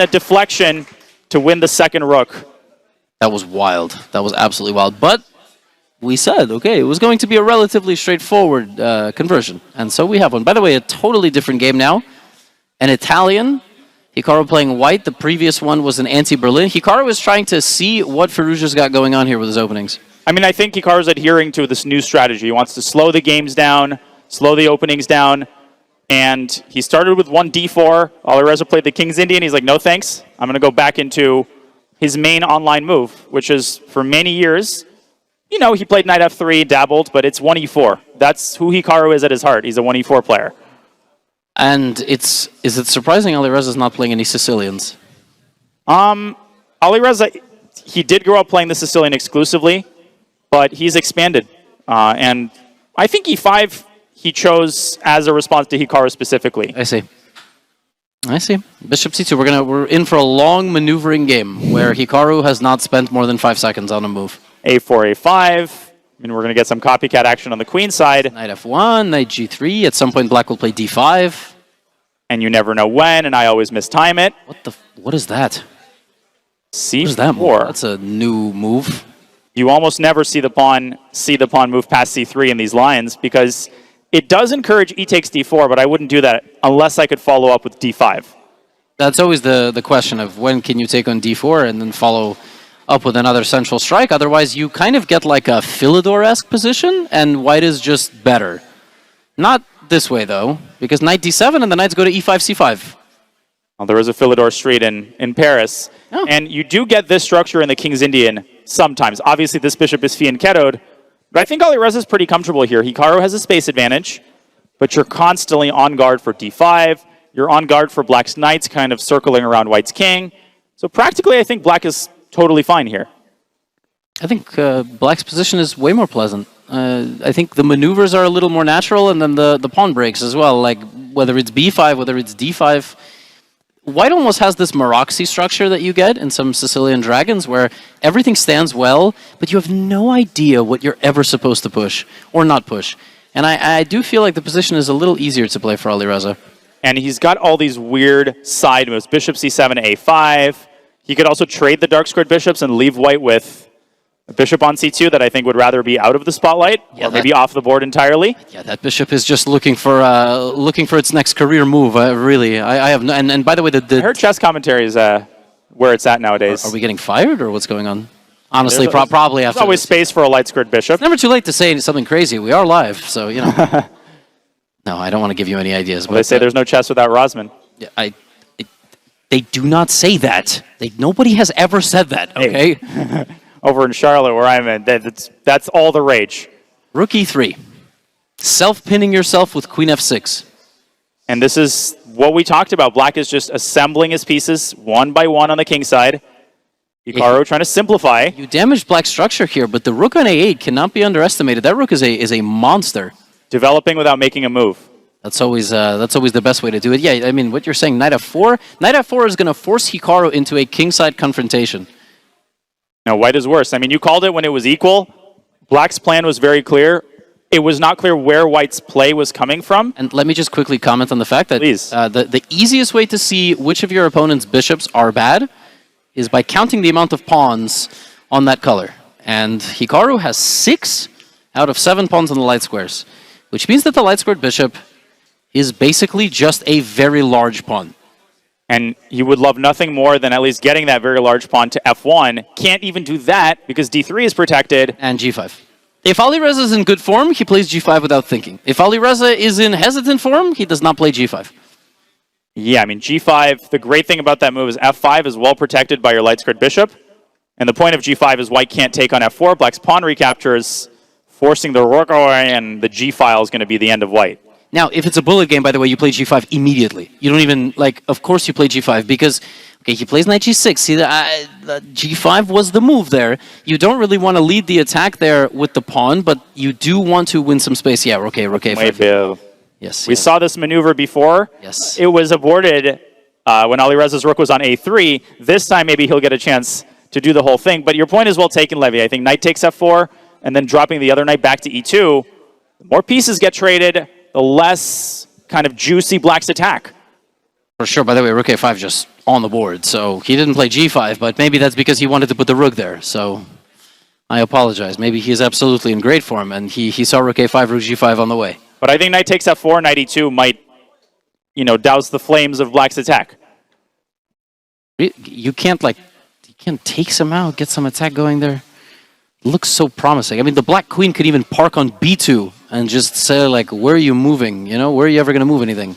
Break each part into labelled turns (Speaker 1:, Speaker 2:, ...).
Speaker 1: a deflection to win the second rook.
Speaker 2: That was wild. That was absolutely wild. But we said, okay, it was going to be a relatively straightforward conversion. And so we have one. By the way, a totally different game now. An Italian. Hikaru playing white. The previous one was an anti-Berlin. Hikaru is trying to see what Firouzja's got going on here with his openings.
Speaker 1: I mean, I think Hikaru's adhering to this new strategy. He wants to slow the games down, slow the openings down. And he started with one d4. Alireza played the King's Indian. He's like, no thanks. I'm going to go back into his main online move, which is for many years, you know, he played knight f3, dabbled, but it's 1e4. That's who Hikaru is at his heart. He's a 1e4 player.
Speaker 2: And is it surprising Alireza's not playing any Sicilians?
Speaker 1: Alireza, he did grow up playing the Sicilian exclusively, but he's expanded. And I think e5 he chose as a response to Hikaru specifically.
Speaker 2: I see. Bishop c2. We're in for a long maneuvering game where Hikaru has not spent more than 5 seconds on a move.
Speaker 1: a4, a5. I mean, we're going to get some copycat action on the queen side.
Speaker 2: Knight f1, knight g3. At some point, black will play d5.
Speaker 1: And you never know when, and I always mistime it.
Speaker 2: What is that?
Speaker 1: c4.
Speaker 2: What is that move? That's a new move.
Speaker 1: You almost never see the pawn move past c3 in these lines because it does encourage e takes d4, but I wouldn't do that unless I could follow up with d5.
Speaker 2: That's always the question of when can you take on d4 and then follow up with another central strike. Otherwise, you kind of get like a Philidor-esque position, and white is just better. Not this way, though, because knight d7 and the knights go to e5, c5.
Speaker 1: Well, there is a Philidor Street in Paris. Oh. And you do get this structure in the King's Indian sometimes. Obviously, this bishop is fianchettoed. But I think Alireza is pretty comfortable here. Hikaru has a space advantage, but you're constantly on guard for d5. You're on guard for black's knights kind of circling around white's king. So practically, I think black is totally fine here.
Speaker 2: I think black's position is way more pleasant. I think the maneuvers are a little more natural, and then the pawn breaks as well. Like whether it's b5, whether it's d5. White almost has this Maroxy structure that you get in some Sicilian dragons where everything stands well, but you have no idea what you're ever supposed to push or not push. And I do feel like the position is a little easier to play for Alireza.
Speaker 1: And he's got all these weird side moves. Bishop c7, a5. He could also trade the dark squared bishops and leave white with a bishop on c2 that I think would rather be out of the spotlight, or maybe off the board entirely.
Speaker 2: Yeah, that bishop is just looking for its next career move. Really, I have no. And by the way, I
Speaker 1: heard chess commentary is where it's at nowadays.
Speaker 2: Are we getting fired, or what's going on? Honestly, probably after.
Speaker 1: There's always space for a light squared bishop.
Speaker 2: It's never too late to say something crazy. We are live, so you know. No, I don't want to give you any ideas.
Speaker 1: Well, they say there's no chess without Rosman.
Speaker 2: Yeah, they do not say that. Nobody has ever said that. Okay.
Speaker 1: Hey. Over in Charlotte, where I'm in, that's all the rage.
Speaker 2: Rook e3. Self-pinning yourself with queen f6.
Speaker 1: And this is what we talked about. Black is just assembling his pieces one by one on the king side. Hikaru trying to simplify.
Speaker 2: You damaged black's structure here, but the rook on a8 cannot be underestimated. That rook is a monster.
Speaker 1: Developing without making a move.
Speaker 2: That's always the best way to do it. Yeah, I mean, what you're saying, knight f4. Knight f4 is going to force Hikaru into a kingside confrontation.
Speaker 1: No, white is worse. I mean, you called it when it was equal. Black's plan was very clear. It was not clear where white's play was coming from.
Speaker 2: And let me just quickly comment on the fact that the easiest way to see which of your opponent's bishops are bad is by counting the amount of pawns on that color. And Hikaru has 6 out of 7 pawns on the light squares, which means that the light squared bishop is basically just a very large pawn.
Speaker 1: And he would love nothing more than at least getting that very large pawn to f1. Can't even do that because d3 is protected.
Speaker 2: And g5. If Alireza is in good form, he plays g5 without thinking. If Alireza is in hesitant form, he does not play g5.
Speaker 1: Yeah, I mean, g5, the great thing about that move is f5 is well protected by your light squared bishop. And the point of g5 is white can't take on f4. Black's pawn recaptures, forcing the rook away, and the g file is going to be the end of white.
Speaker 2: Now, if it's a bullet game, by the way, you play g5 immediately. You don't even, of course you play g5 because, okay, he plays knight g6. See, the g5 was the move there. You don't really want to lead the attack there with the pawn, but you do want to win some space. Yeah, rook a5. Yes.
Speaker 1: We saw this maneuver before.
Speaker 2: Yes.
Speaker 1: It was aborted when Alireza's rook was on a3. This time, maybe he'll get a chance to do the whole thing. But your point is well taken, Levy. I think knight takes f4, and then dropping the other knight back to e2. The more pieces get traded, the less kind of juicy black's attack.
Speaker 2: For sure. By the way, rook a5 just on the board, so he didn't play g5, but maybe that's because he wanted to put the rook there, so I apologize. Maybe he is absolutely in great form, and he saw rook a5, rook g5 on the way.
Speaker 1: But I think knight takes f4, knight e2 might, douse the flames of black's attack.
Speaker 2: You can't take some out, get some attack going there. Looks so promising. I mean, the black queen could even park on b2 and just say, like, where are you moving? Where are you ever going to move anything?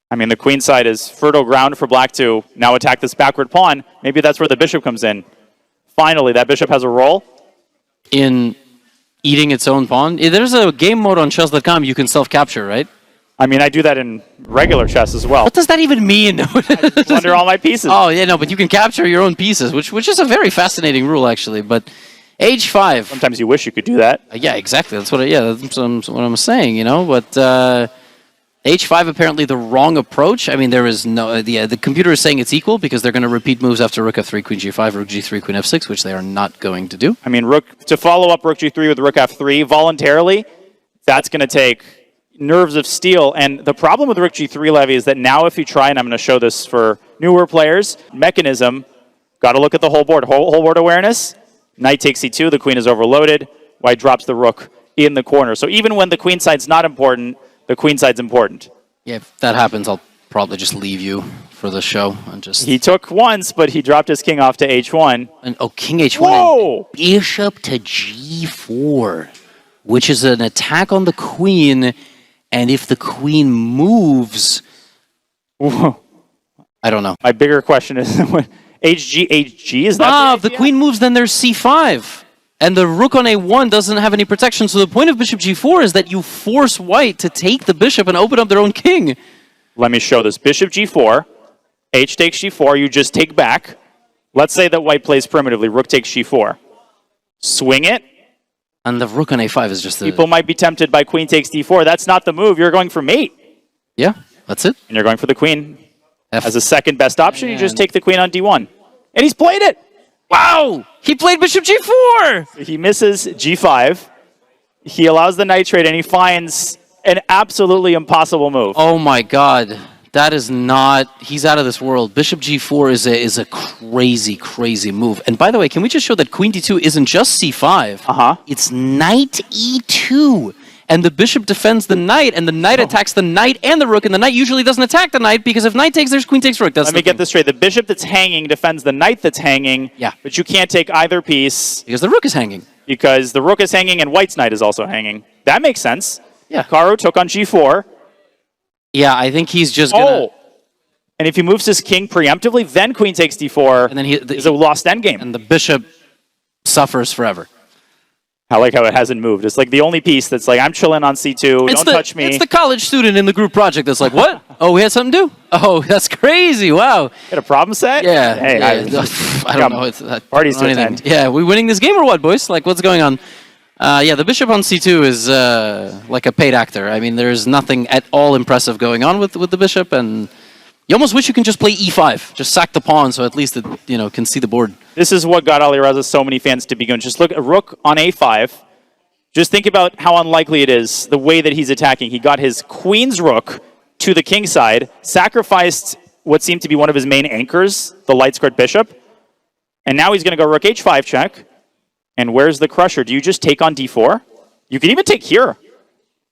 Speaker 1: I mean, the queen side is fertile ground for black to now attack this backward pawn. Maybe that's where the bishop comes in. Finally, that bishop has a role.
Speaker 2: In eating its own pawn? There's a game mode on chess.com you can self-capture, right?
Speaker 1: I mean, I do that in regular chess as well.
Speaker 2: What does that even mean?
Speaker 1: Under all my pieces.
Speaker 2: Oh, yeah, no, but you can capture your own pieces, which is a very fascinating rule, actually. But h5.
Speaker 1: Sometimes you wish you could do that.
Speaker 2: Yeah, exactly. That's what I'm saying, But h5 apparently the wrong approach. I mean, there is no... the computer is saying it's equal because they're going to repeat moves after rook f3, queen g5, rook g3, queen f6, which they are not going to do.
Speaker 1: I mean, to follow up rook g3 with rook f3 voluntarily, that's going to take nerves of steel. And the problem with rook g3, Levy, is that now if you try, and I'm going to show this for newer players, mechanism, got to look at the whole board. Whole board awareness, knight takes c2, the queen is overloaded, white drops the rook in the corner. So even when the queen side's not important, the queen side's important.
Speaker 2: Yeah, if that happens, I'll probably just leave you for the show and just...
Speaker 1: He took once, but he dropped his king off to h1.
Speaker 2: And king h1
Speaker 1: Whoa!
Speaker 2: And bishop to g4, which is an attack on the queen. And if the queen moves...
Speaker 1: Whoa.
Speaker 2: I don't know.
Speaker 1: My bigger question is, hg, is that
Speaker 2: if the queen moves, then there's c5. And the rook on a1 doesn't have any protection, so the point of bishop g4 is that you force white to take the bishop and open up their own king.
Speaker 1: Let me show this. Bishop g4, h takes g4, you just take back. Let's say that white plays primitively, rook takes g4. Swing it.
Speaker 2: And the rook on a5 is just the...
Speaker 1: People might be tempted by queen takes d4. That's not the move. You're going for mate.
Speaker 2: Yeah, that's it.
Speaker 1: And you're going for the queen. As a second best option, you just take the queen on d1. And he's played it!
Speaker 2: Wow! He played bishop g4!
Speaker 1: He misses g5. He allows the knight trade, and he finds an absolutely impossible move.
Speaker 2: Oh my god. That is not... He's out of this world. Bishop g4 is a crazy, crazy move. And by the way, can we just show that queen d2 isn't just c5? It's knight e2. And the bishop defends the knight, and the knight attacks the knight and the rook, and the knight usually doesn't attack the knight, because if knight takes, there's queen takes rook. Let
Speaker 1: me get this straight. The bishop that's hanging defends the knight that's hanging,
Speaker 2: yeah.
Speaker 1: But you can't take either piece.
Speaker 2: Because the rook is hanging.
Speaker 1: Because the rook is hanging and white's knight is also hanging. That makes sense.
Speaker 2: Yeah.
Speaker 1: Hikaru took on g4.
Speaker 2: Yeah, I think he's just gonna...
Speaker 1: And if he moves his king preemptively, then queen takes d4
Speaker 2: and then
Speaker 1: is a lost endgame.
Speaker 2: And the bishop suffers forever.
Speaker 1: I like how it hasn't moved. It's like the only piece that's like, I'm chilling on c2, don't touch me.
Speaker 2: It's the college student in the group project that's like, what? Oh, we had something to do? Oh, that's crazy, wow.
Speaker 1: Got a problem set?
Speaker 2: Yeah.
Speaker 1: Hey,
Speaker 2: yeah. I don't know.
Speaker 1: Parties to attend.
Speaker 2: Yeah, we winning this game or what, boys? Like, what's going on? Yeah, the bishop on c2 is like a paid actor. I mean, there's nothing at all impressive going on with the bishop, and you almost wish you can just play e5. Just sack the pawn so at least it can see the board.
Speaker 1: This is what got Alireza so many fans to begin. Just look at rook on a5. Just think about how unlikely it is, the way that he's attacking. He got his queen's rook to the king side, sacrificed what seemed to be one of his main anchors, the light squared bishop, and now he's going to go rook h5 check. And where's the crusher? Do you just take on d4? You can even take here.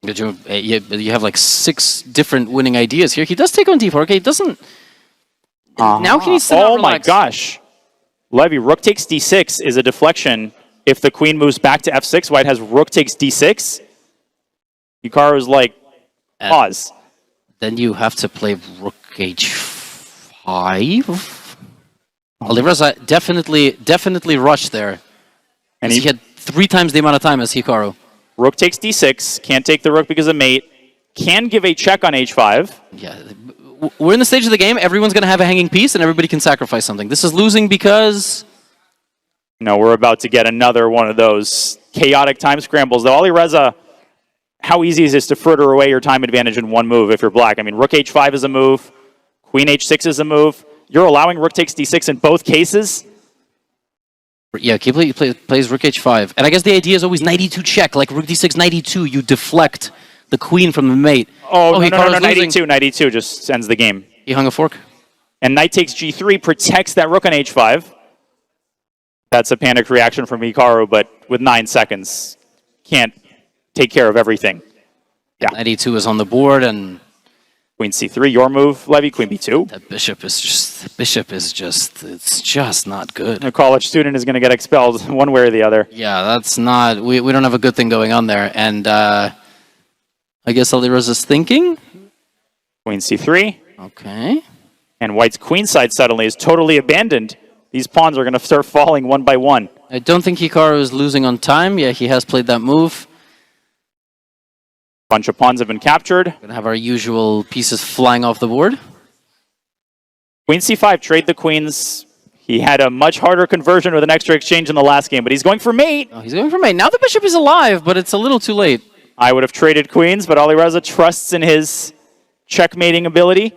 Speaker 2: You have like 6 different winning ideas here. He does take on d4. Okay, he doesn't... Now can he sit
Speaker 1: Oh my gosh. Levy, rook takes d6 is a deflection. If the queen moves back to f6, white has rook takes d6. Hikaru's like, pause.
Speaker 2: Then you have to play rook h5. Alireza definitely rushed there. And he had 3 times the amount of time as Hikaru.
Speaker 1: Rook takes d6, can't take the rook because of mate. Can give a check on h5.
Speaker 2: Yeah, we're in the stage of the game, everyone's going to have a hanging piece and everybody can sacrifice something. This is losing because...
Speaker 1: No, we're about to get another one of those chaotic time scrambles. Though Alireza, how easy is it to fritter away your time advantage in one move if you're black? I mean, rook h5 is a move, queen h6 is a move. You're allowing rook takes d6 in both cases?
Speaker 2: Yeah, he plays rook h5. And I guess the idea is always knight e2 check, like rook d6, knight e2, you deflect the queen from the mate.
Speaker 1: Oh no, knight e2 just ends the game.
Speaker 2: He hung a fork.
Speaker 1: And knight takes g3 protects that rook on h5. That's a panic reaction from Hikaru, but with 9 seconds, can't take care of everything. Yeah.
Speaker 2: Knight e2 is on the board, and
Speaker 1: Queen c3, your move, Levy. Queen b2.
Speaker 2: that bishop is just, it's just not good.
Speaker 1: A college student is going to get expelled one way or the other.
Speaker 2: Yeah, that's not, we don't have a good thing going on there. And I guess Alireza's thinking.
Speaker 1: Queen c3.
Speaker 2: Okay.
Speaker 1: And white's queenside suddenly is totally abandoned. These pawns are going to start falling one by one.
Speaker 2: I don't think Hikaru is losing on time. Yeah, he has played that move.
Speaker 1: Bunch of pawns have been captured.
Speaker 2: We're going to have our usual pieces flying off the board.
Speaker 1: Queen c5, trade the queens. He had a much harder conversion with an extra exchange in the last game, but he's going for mate.
Speaker 2: Oh, he's going for mate. Now the bishop is alive, but it's a little too late.
Speaker 1: I would have traded queens, but Alireza trusts in his checkmating ability.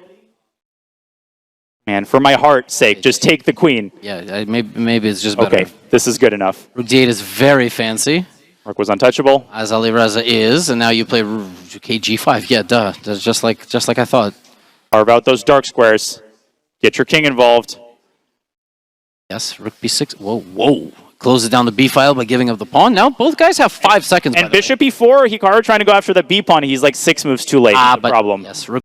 Speaker 1: Man, for my heart's sake, just take the queen.
Speaker 2: Yeah, maybe it's just better.
Speaker 1: Okay, this is good enough.
Speaker 2: Rook d8 is very fancy,
Speaker 1: Rook was untouchable.
Speaker 2: as Alireza is, and now you play kg5. Yeah, duh. That's just like I thought.
Speaker 1: Carve out those dark squares. Get your king involved.
Speaker 2: Yes, rook b6. Whoa, whoa. Closes down the b file by giving up the pawn. Now both guys have 5 seconds.
Speaker 1: And bishop e4, Hikaru trying to go after the b pawn. He's like 6 moves too late.
Speaker 2: But
Speaker 1: problem.
Speaker 2: yes, rook